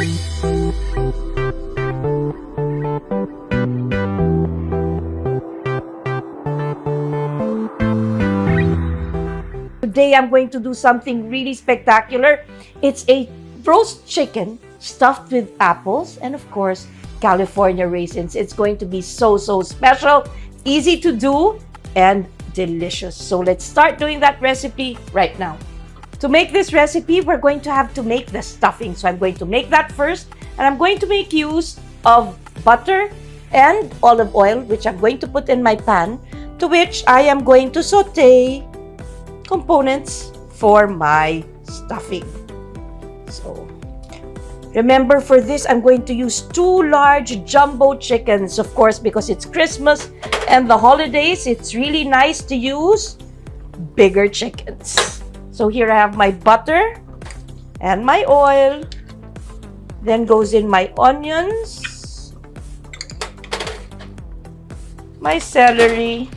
Today I'm going to do something really spectacular. It's a roast chicken stuffed with apples and of course California raisins. It's going to be so special, easy to do, and delicious. So let's start doing that recipe right now. To make this recipe, we're going to have to make the stuffing. So I'm going to make that first, and I'm going to make use of butter and olive oil, which I'm going to put in my pan, to which I am going to saute components for my stuffing. So remember, for this, I'm going to use 2 large jumbo chickens, of course, because it's Christmas and the holidays. It's really nice to use bigger chickens. So here I have my butter and my oil. Then goes in my onions, my celery,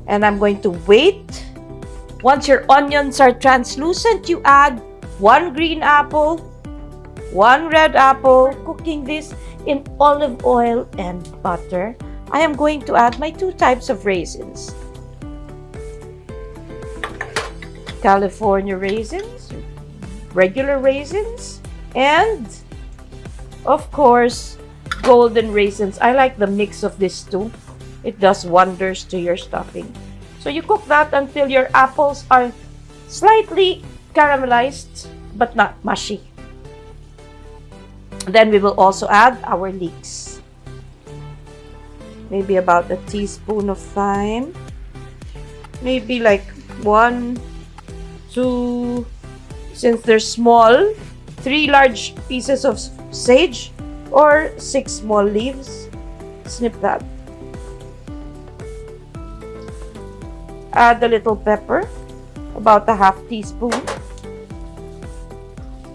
and I'm going to wait. Once your onions are translucent, you add 1 green apple, 1 red apple. Cooking this in olive oil and butter, I am going to add my 2 types of raisins. California raisins, regular raisins, and of course, golden raisins. I like the mix of these 2. It does wonders to your stuffing. So you cook that until your apples are slightly caramelized but not mushy. Then we will also add our leeks. Maybe about a teaspoon of thyme. Maybe like 1, 2, since they're small, 3 large pieces of sage or 6 small leaves. Snip that. Add a little pepper, about a half teaspoon,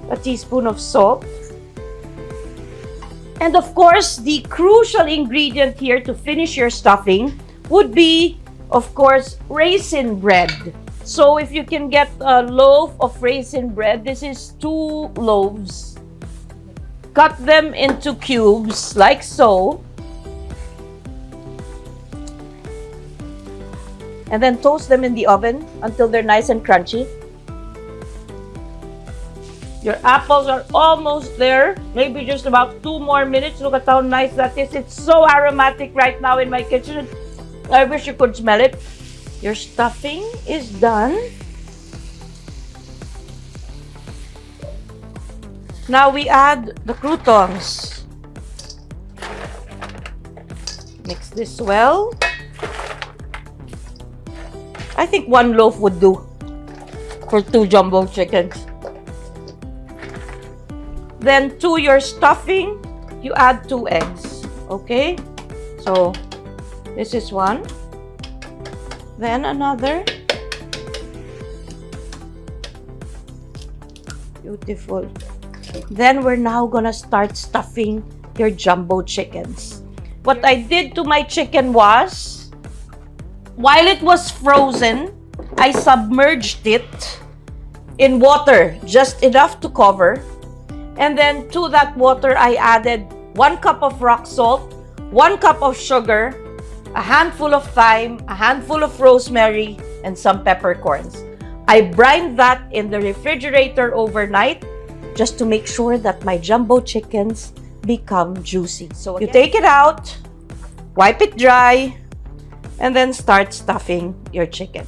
a teaspoon of salt, and of course, the crucial ingredient here to finish your stuffing would be, of course, raisin bread. So if you can get a loaf of raisin bread, this is 2 loaves. Cut them into cubes like so. And then toast them in the oven until they're nice and crunchy. Your apples are almost there. Maybe just about 2 more minutes. Look at how nice that is. It's so aromatic right now in my kitchen. I wish you could smell it. Your stuffing is done. Now we add the croutons. Mix this well. I think 1 loaf would do for 2 jumbo chickens. Then to your stuffing, you add 2 eggs. Okay? So, this is 1. Then another. Beautiful. Then we're now gonna start stuffing your jumbo chickens. What I did to my chicken was, while it was frozen, I submerged it in water, just enough to cover. And then to that water, I added 1 cup of rock salt, 1 cup of sugar, a handful of thyme, a handful of rosemary, and some peppercorns. I brined that in the refrigerator overnight just to make sure that my jumbo chickens become juicy. So you take it out, wipe it dry, and then start stuffing your chicken.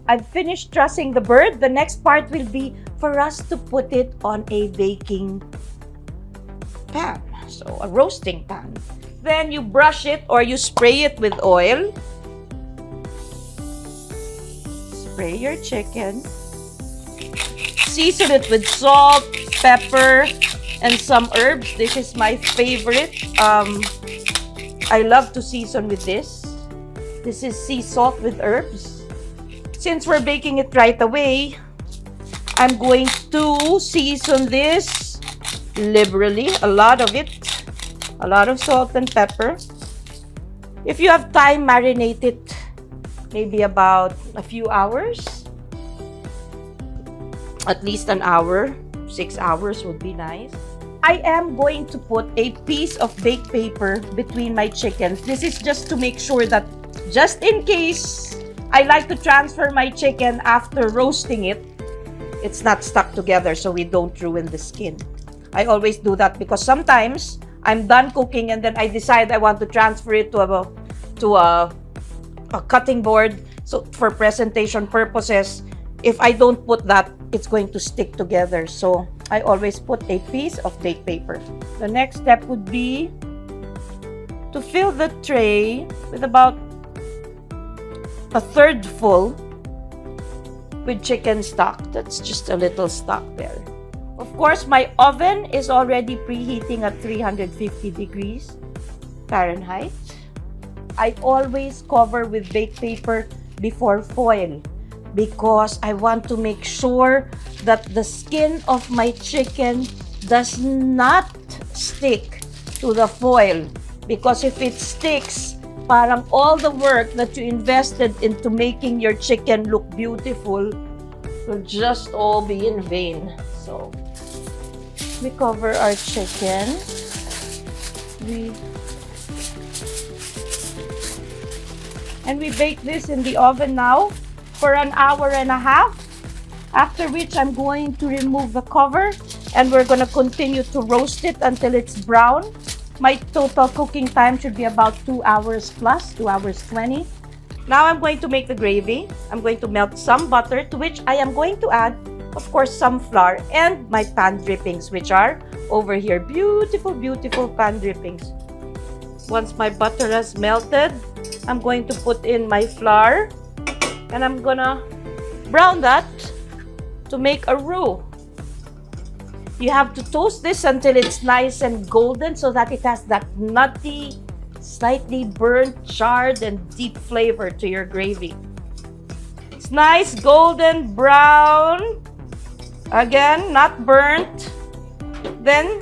I've finished trussing the bird. The next part will be for us to put it on a baking pan, so a roasting pan. Then you brush it or you spray it with oil. Spray your chicken. Season it with salt, pepper, and some herbs. This is my favorite. I love to season with this. This is sea salt with herbs. Since we're baking it right away, I'm going to season this liberally, a lot of it. A lot of salt and pepper. If you have time, marinate it maybe about a few hours. At least an hour. 6 hours would be nice. I am going to put a piece of baked paper between my chickens. This is just to make sure that, just in case I like to transfer my chicken after roasting it, it's not stuck together so we don't ruin the skin. I always do that because sometimes I'm done cooking and then I decide I want to transfer it to a cutting board. So for presentation purposes, if I don't put that, it's going to stick together. So I always put a piece of baked paper. The next step would be to fill the tray with about a third full with chicken stock. That's just a little stock there. Of course, my oven is already preheating at 350 degrees Fahrenheit. I always cover with baked paper before foil because I want to make sure that the skin of my chicken does not stick to the foil. Because if it sticks, parang all the work that you invested into making your chicken look beautiful will just all be in vain. So we cover our chicken. And we bake this in the oven now for an hour and a half. After which I'm going to remove the cover and we're going to continue to roast it until it's brown. My total cooking time should be about 2 hours plus, 2 hours 20. Now I'm going to make the gravy. I'm going to melt some butter, to which I am going to add, of course, some flour and my pan drippings, which are over here. Beautiful, beautiful pan drippings. Once my butter has melted, I'm going to put in my flour and I'm gonna brown that to make a roux. You have to toast this until it's nice and golden so that it has that nutty, slightly burnt, charred, and deep flavor to your gravy. It's nice golden brown. Again, not burnt. Then,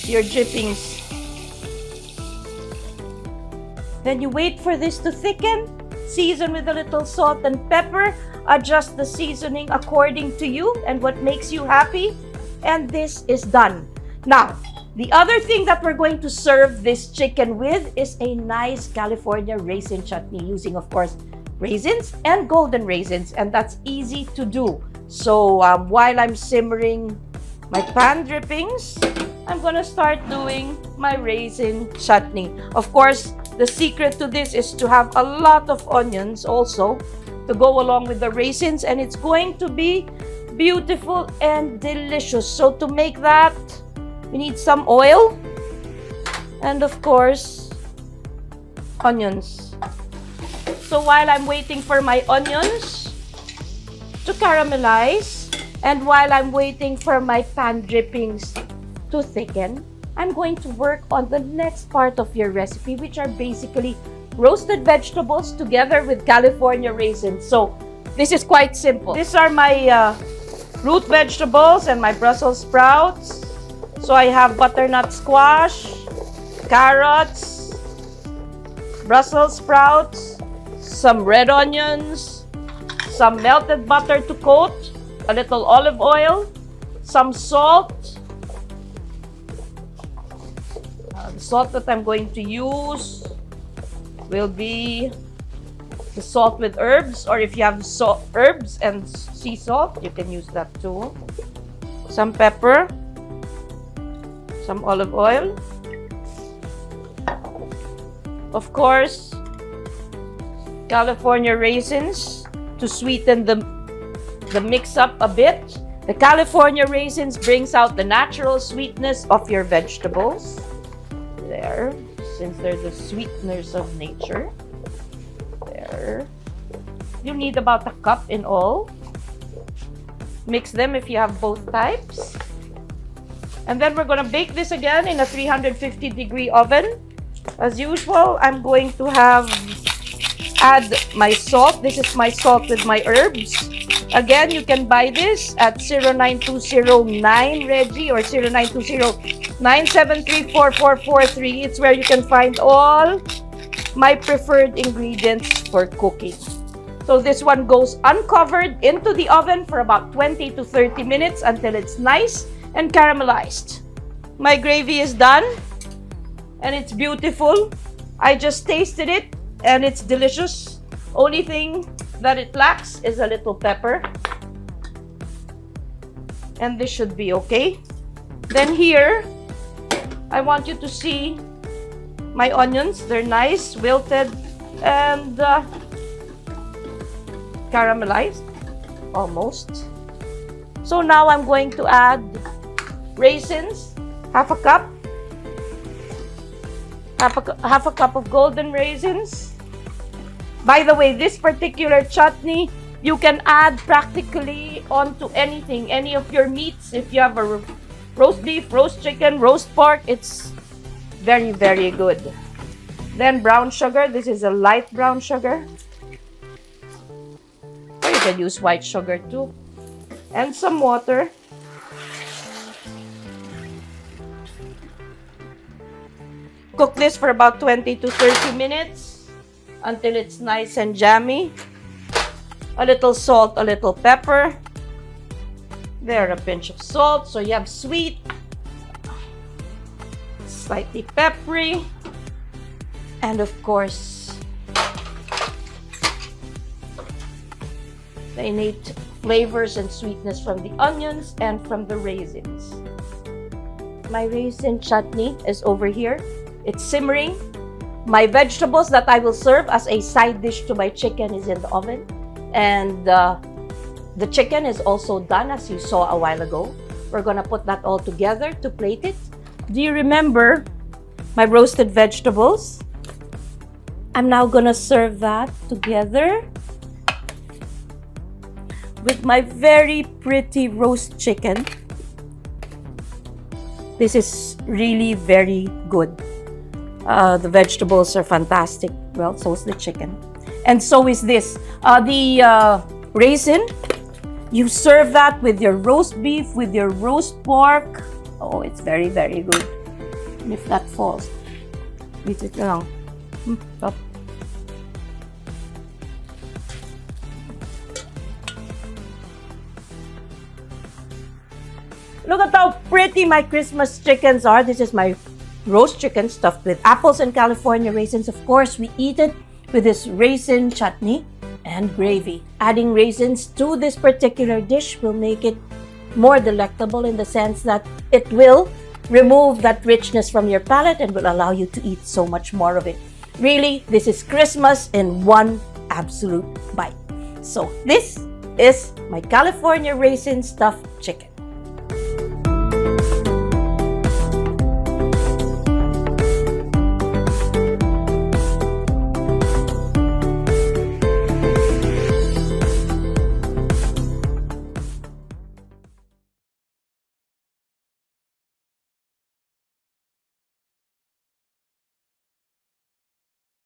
your drippings. Then you wait for this to thicken. Season with a little salt and pepper. Adjust the seasoning according to you and what makes you happy. And this is done. Now, the other thing that we're going to serve this chicken with is a nice California raisin chutney using, of course, raisins and golden raisins. And that's easy to do. So while I'm simmering my pan drippings, I'm gonna start doing my raisin chutney. Of course, the secret to this is to have a lot of onions also to go along with the raisins, and it's going to be beautiful and delicious. So to make that, we need some oil and of course onions. So while I'm waiting for my onions to caramelize and while I'm waiting for my pan drippings to thicken, I'm going to work on the next part of your recipe, which are basically roasted vegetables together with California raisins. So this is quite simple. These are my root vegetables and my Brussels sprouts. So I have butternut squash, carrots, Brussels sprouts, some red onions, some melted butter to coat, a little olive oil, some salt. The salt that I'm going to use will be the salt with herbs, or if you have herbs and sea salt, you can use that too. Some pepper, some olive oil, of course, California raisins to sweeten the mix up a bit. The California raisins brings out the natural sweetness of your vegetables. There, since they're the sweeteners of nature. There. You need about a cup in all. Mix them if you have both types. And then we're gonna bake this again in a 350-degree oven. As usual, I'm going to add my salt. This is my salt with my herbs. Again, you can buy this at 09209 Reggie or 0920-973-4443. It's where you can find all my preferred ingredients for cooking. So this one goes uncovered into the oven for about 20 to 30 minutes until it's nice and caramelized. My gravy is done and it's beautiful. I just tasted it and it's delicious. Only thing that it lacks is a little pepper. And this should be okay. Then here, I want you to see my onions. They're nice, wilted, and caramelized, almost. So now I'm going to add raisins, half a cup of golden raisins. By the way, this particular chutney, you can add practically onto anything, any of your meats. If you have a roast beef, roast chicken, roast pork, it's very, very good. Then brown sugar. This is a light brown sugar. Or you can use white sugar too. And some water. Cook this for about 20 to 30 minutes until it's nice and jammy. A little salt, a little pepper. There, a pinch of salt, so you have sweet, slightly peppery, and of course, the innate flavors and sweetness from the onions and from the raisins. My raisin chutney is over here. It's simmering. My vegetables that I will serve as a side dish to my chicken is in the oven. And the chicken is also done, as you saw a while ago. We're gonna put that all together to plate it. Do you remember my roasted vegetables? I'm now gonna serve that together with my very pretty roast chicken. This is really very good. The vegetables are fantastic. Well, so is the chicken. And so is this. The raisin, you serve that with your roast beef, with your roast pork. Oh, it's very, very good. And if that falls, eat it lang. Stop. Look at how pretty my Christmas chickens are. This is my roast chicken stuffed with apples and California raisins. Of course, we eat it with this raisin chutney and gravy. Adding raisins to this particular dish will make it more delectable in the sense that it will remove that richness from your palate and will allow you to eat so much more of it. Really, this is Christmas in one absolute bite. So this is my California raisin stuffed chicken.